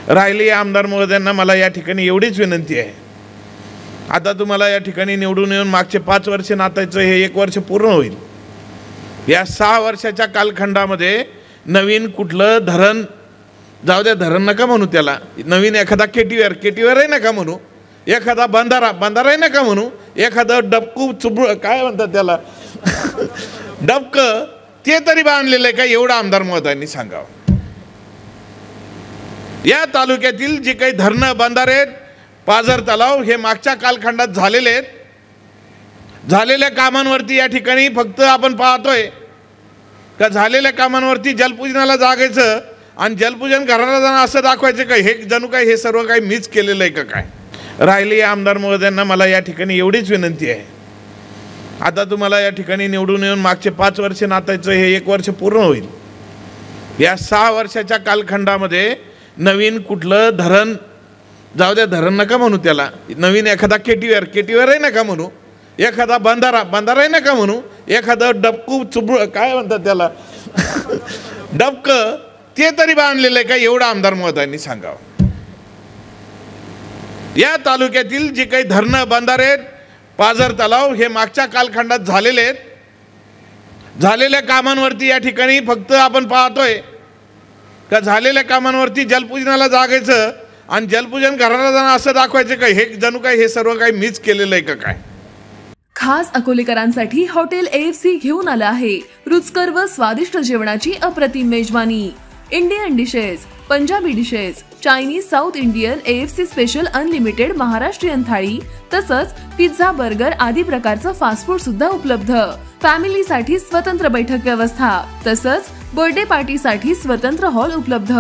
राहिलेल्या आमदार महोदयांना मला या ठिकाणी एवढीच विनंती आहे, आता तुम्हाला या ठिकाणी निवडून येऊन मागचे 5 वर्ष नातायचं हे 1 वर्ष पूर्ण होईल। या 6 वर्षाच्या कालखंडामध्ये नवीन कुठलं धरण, जाऊ द्या धरण नका म्हणू त्याला, नवीन एखादा केटीवर नका म्हणू, एखादा बंधारा नका म्हणू, एखादं डबकू चुबळ काय म्हणतात त्याला डबक ते तरी बांधलेलं आहे का एवढं आमदार महोदयांनी सांगावं। या तालुक्यातील जे काही धरणं, बंधारे, पाझर तलाव हे मागच्या कालखंडात झालेले आहेत, झालेल्या कामांवरती या ठिकाणी फक्त आपण पाहतोय का झालेल्या कामांवरती जलपूजनाला जागायचं आणि जलपूजन घराला जाणं असं दाखवायचं का हे जणू काय हे सर्व काही मीच केलेलं आहे का काय। राहिलेल्या आमदार महोदयांना मला या ठिकाणी एवढीच विनंती आहे, आता तुम्हाला या ठिकाणी निवडून येऊन मागचे 5 वर्ष नातायचं हे 1 वर्ष पूर्ण होईल। या 6 वर्षाच्या कालखंडामध्ये नवीन कुठलं धरण, जाऊ द्या धरण नका म्हणू त्याला, नवीन एखादा केटीवर नका म्हणू, एखादा बंधारा नका म्हणू, एखादं डबकू चुबळ काय म्हणतात त्याला डबक ते तरी बांधलेलं आहे का एवढं आमदार महोदयांनी सांगावं। या तालुक्यातील जे काही धरणं, बंधारे, पाझर तलाव हे मागच्या कालखंडात झालेले आहेत, झालेल्या कामांवरती या ठिकाणी फक्त आपण पाहतोय का झालेल्या कामांवरती जलपूजनाला जागायचं आणि जलपूजन घराला जाणं असं दाखवायचं का हे जणू काय हे सर्व काही मीच केलेलं आहे का काय। खास अकोलेकरांसाठी हॉटेल AFC घेऊन आलं आहे रुचकर व स्वादिष्ट जेवणाची अप्रतिम मेजवानी। Indian dishes, Punjabi dishes, Chinese, south Indian, AFC special unlimited Maharashtrian थाळी तसंच पिझ्झा, बर्गर आदी प्रकारचं फास्ट फूड सुद्धा उपलब्ध। फॅमिलीसाठी स्वतंत्र बैठक व्यवस्था तसंच बर्थडे पार्टीसाठी स्वतंत्र हॉल उपलब्ध।